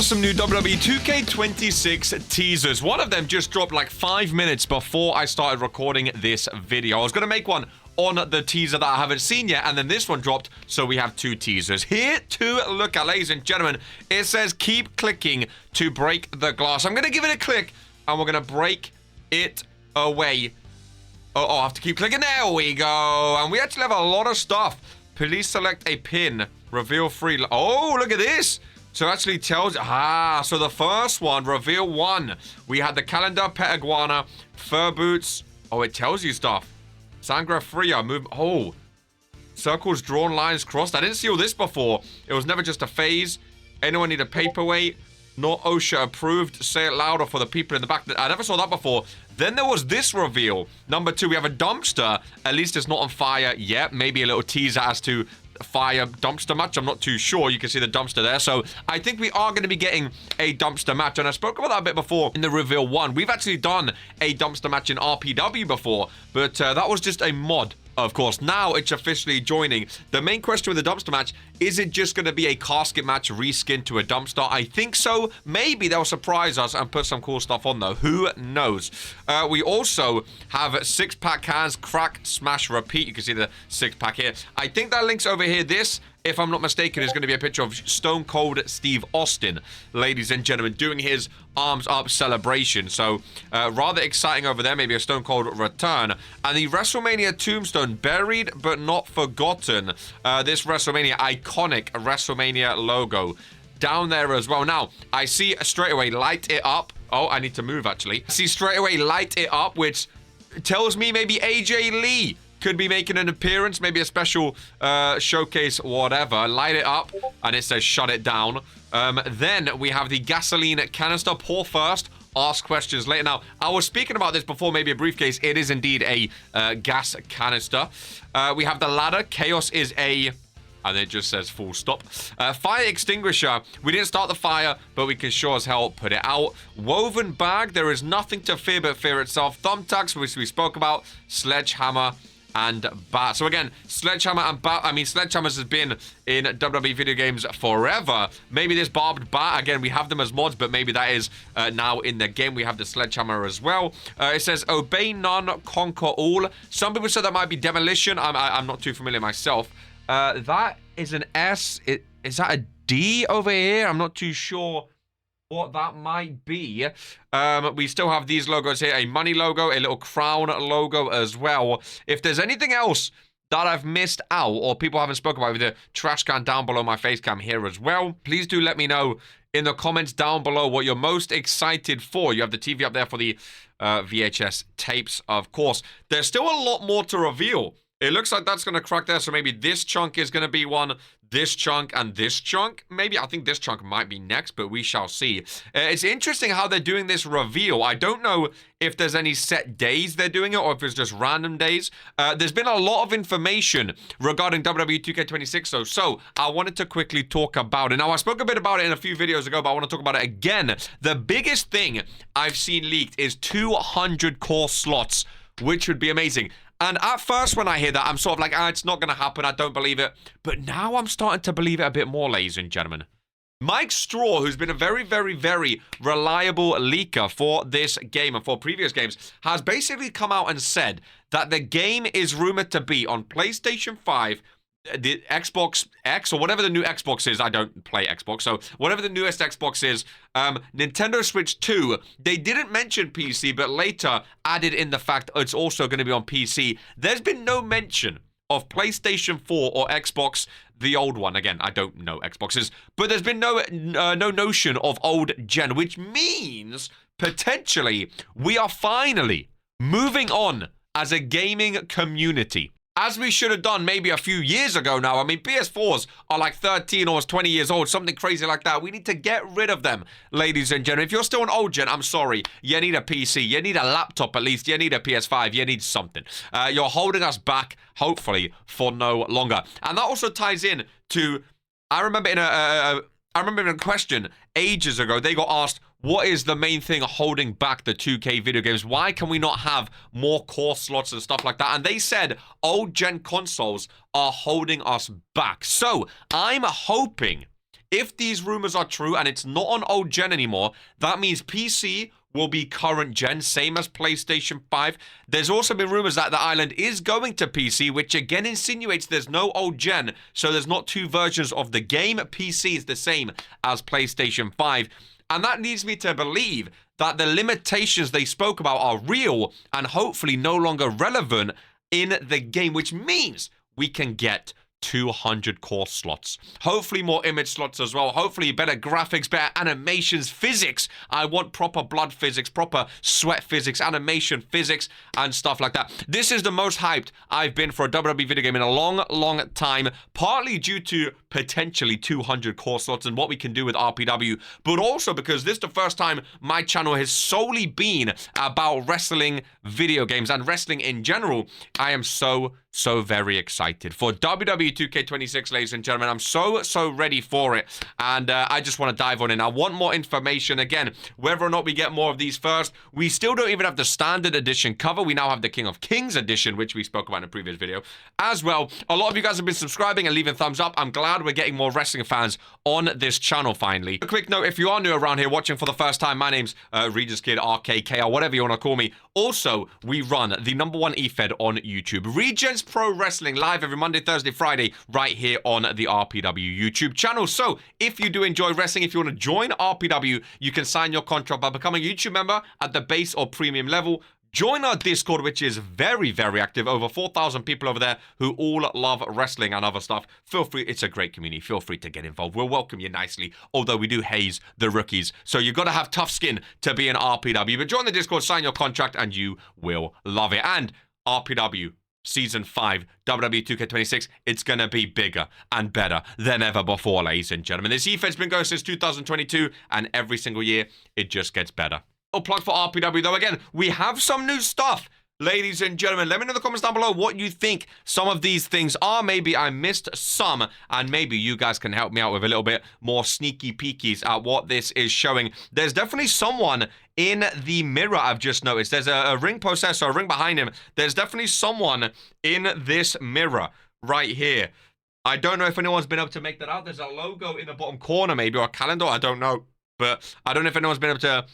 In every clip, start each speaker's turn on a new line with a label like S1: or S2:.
S1: are some new WWE 2K26 teasers. One of them just dropped like 5 minutes before I started recording this video. I was going to make one on the teaser that I haven't seen yet, and then this one dropped, so we have two teasers here to look at, ladies and gentlemen. It says keep clicking to break the glass. I'm going to give it a click, and we're going to break it away. Oh, I have to keep clicking. There we go. And we actually have a lot of stuff. Please select a pin. Reveal free. Oh, look at this. So it actually tells, so the first one, reveal 1. We had the calendar, pet iguana, fur boots. Oh, it tells you stuff. Sangra Fria, move, circles drawn, lines crossed. I didn't see all this before. It was never just a phase. Anyone need a paperweight? Not OSHA approved. Say it louder for the people in the back. I never saw that before. Then there was this reveal. Number 2, we have a dumpster. At least it's not on fire yet. Maybe a little teaser as to fire dumpster match. I'm not too sure. You can see the dumpster there. So I think we are going to be getting a dumpster match. And I spoke about that a bit before in the reveal 1. We've actually done a dumpster match in RPW before, but that was just a mod. Of course, now it's officially joining. The main question with the dumpster match, is it just going to be a casket match reskinned to a dumpster? I think so. Maybe they'll surprise us and put some cool stuff on, though. Who knows? We also have 6-pack cans, crack, smash, repeat. You can see the 6-pack here. I think that link's over here. This, if I'm not mistaken, is going to be a picture of Stone Cold Steve Austin, ladies and gentlemen, doing his arms up celebration. So rather exciting over there. Maybe a Stone Cold return. And the WrestleMania tombstone, buried but not forgotten. This WrestleMania, iconic WrestleMania logo down there as well. Now, I see straight away, light it up. Oh, I need to move, actually. I see straight away, light it up, which tells me maybe AJ Lee could be making an appearance, maybe a special showcase, whatever. Light it up, and it says shut it down. Then we have the gasoline canister. Pour first, ask questions later. Now, I was speaking about this before, maybe a briefcase. It is indeed a gas canister. We have the ladder. Chaos is a... And it just says full stop. Fire extinguisher. We didn't start the fire, but we can sure as hell put it out. Woven bag. There is nothing to fear but fear itself. Thumbtacks, which we spoke about. Sledgehammer and bat. So again, sledgehammer and bat. I mean, sledgehammers has been in WWE video games forever. Maybe this barbed bat. Again, we have them as mods, but maybe that is now in the game. We have the sledgehammer as well. It says obey none, conquer all. Some people said that might be demolition. I'm not too familiar myself. That is an S. Is that a D over here? I'm not too sure what that might be. We still have these logos here. A money logo, a little crown logo as well. If there's anything else that I've missed out or people haven't spoken about, with the trash can down below my face cam here as well, please do let me know in the comments down below what you're most excited for. You have the TV up there for the VHS tapes, of course. There's still a lot more to reveal. It looks like that's going to crack there, so maybe this chunk is going to be one, this chunk, and this chunk. Maybe, I think this chunk might be next, but we shall see. It's interesting how they're doing this reveal. I don't know if there's any set days they're doing it, or if it's just random days. There's been a lot of information regarding WWE 2K26, so I wanted to quickly talk about it. Now, I spoke a bit about it in a few videos ago, but I want to talk about it again. The biggest thing I've seen leaked is 200 core slots, which would be amazing. And at first, when I hear that, I'm sort of like, it's not going to happen. I don't believe it. But now I'm starting to believe it a bit more, ladies and gentlemen. Mike Straw, who's been a very, very, very reliable leaker for this game and for previous games, has basically come out and said that the game is rumored to be on PlayStation 5, the Xbox X, or whatever the new Xbox is. I don't play Xbox, so whatever the newest Xbox is, Nintendo Switch 2. They didn't mention PC, but later added in the fact it's also going to be on PC. There's been no mention of PlayStation 4 or Xbox, the old one. Again, I don't know Xboxes, but there's been no notion of old gen, which means potentially we are finally moving on as a gaming community, as we should have done maybe a few years ago now. I mean, PS4s are like 13, almost 20 years old, something crazy like that. We need to get rid of them, ladies and gentlemen. If you're still an old gen, I'm sorry. You need a PC. You need a laptop at least. You need a PS5. You need something. You're holding us back, hopefully, for no longer. And that also ties in to, I remember in a question ages ago, they got asked, what is the main thing holding back the 2K video games? Why can we not have more core slots and stuff like that? And they said old gen consoles are holding us back. So I'm hoping If these rumors are true and it's not on old gen anymore, that means PC will be current gen, same as PlayStation 5. There's also been rumors that the island is going to PC, which again insinuates there's no old gen, so there's not two versions of the game. PC is the same as PlayStation 5. And that leads me to believe that the limitations they spoke about are real and hopefully no longer relevant in the game, which means we can get 200 core slots. Hopefully more image slots as well. Hopefully better graphics, better animations, physics. I want proper blood physics, proper sweat physics, animation physics, and stuff like that. This is the most hyped I've been for a WWE video game in a long, long time, partly due to potentially 200 core slots and what we can do with RPW, but also because this is the first time my channel has solely been about wrestling video games and wrestling in general. I am so very excited for WWE 2K26, ladies and gentlemen. I'm so ready for it, and I just want to dive on in. I want more information. Again, whether or not we get more of these first, we still don't even have the standard edition cover. We now have the King of Kings edition, which we spoke about in a previous video as well. A lot of you guys have been subscribing and leaving thumbs up. I'm glad we're getting more wrestling fans on this channel finally. A quick note, if you are new around here watching for the first time, my name's Regents Kid, RKK, or whatever you want to call me. Also, we run the #1 eFed on YouTube, Regents Pro Wrestling, live every Monday, Thursday, Friday, right here on the RPW YouTube channel. So, if you do enjoy wrestling, if you want to join RPW, you can sign your contract by becoming a YouTube member at the base or premium level. Join our Discord, which is very active. Over 4,000 people over there who all love wrestling and other stuff. Feel free. It's a great community. Feel free to get involved. We'll welcome you nicely, although we do haze the rookies. So you've got to have tough skin to be an RPW. But join the Discord, sign your contract, and you will love it. And RPW Season 5, WWE 2K26, it's going to be bigger and better than ever before, ladies and gentlemen. This eFed's been going since 2022, and every single year, it just gets better. A plug for RPW, though. Again, we have some new stuff. Ladies and gentlemen, let me know in the comments down below what you think some of these things are. Maybe I missed some, and maybe you guys can help me out with a little bit more sneaky peekies at what this is showing. There's definitely someone in the mirror I've just noticed. There's a ring possessor, a ring behind him. There's definitely someone in this mirror right here. I don't know if anyone's been able to make that out. There's a logo in the bottom corner, maybe, or a calendar. I don't know. But I don't know if anyone's been able to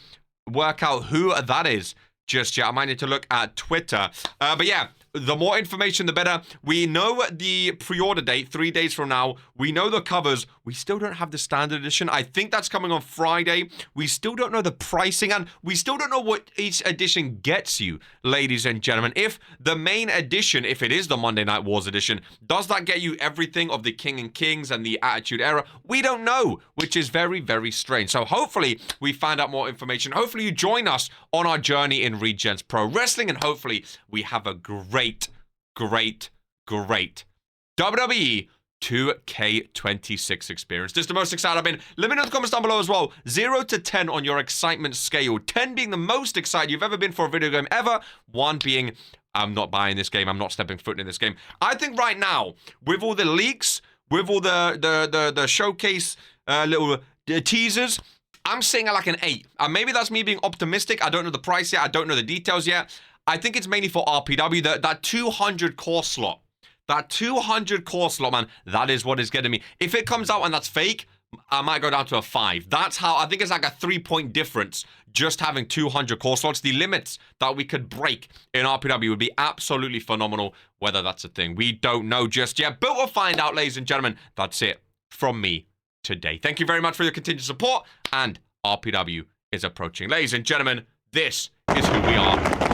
S1: work out who that is just yet. I might need to look at Twitter. But yeah, the more information, the better. We know the pre-order date, 3 days from now. We know the covers. We still don't have the standard edition. I think that's coming on Friday. We still don't know the pricing, and we still don't know what each edition gets you, ladies and gentlemen. If the main edition, if it is the Monday Night Wars edition, does that get you everything of the King and Kings and the Attitude Era? We don't know, which is very strange. So hopefully we find out more information. Hopefully you join us on our journey in Regents Pro Wrestling, and hopefully we have a great WWE 2K26 experience. This is the most excited I've been. Let me know in the comments down below as well. 0 to 10 on your excitement scale. 10 being the most excited you've ever been for a video game ever. 1 being, I'm not buying this game. I'm not stepping foot in this game. I think right now, with all the leaks, with all the showcase little teasers, I'm sitting at like an 8. And maybe that's me being optimistic. I don't know the price yet. I don't know the details yet. I think it's mainly for RPW, that 200 core slot. That 200 core slot, man, that is what is getting me. If it comes out and that's fake, I might go down to a 5. That's how, I think it's like a 3-point difference just having 200 core slots. The limits that we could break in RPW would be absolutely phenomenal. Whether that's a thing, we don't know just yet, but we'll find out, ladies and gentlemen. That's it from me today. Thank you very much for your continued support, and RPW is approaching. Ladies and gentlemen, this is who we are.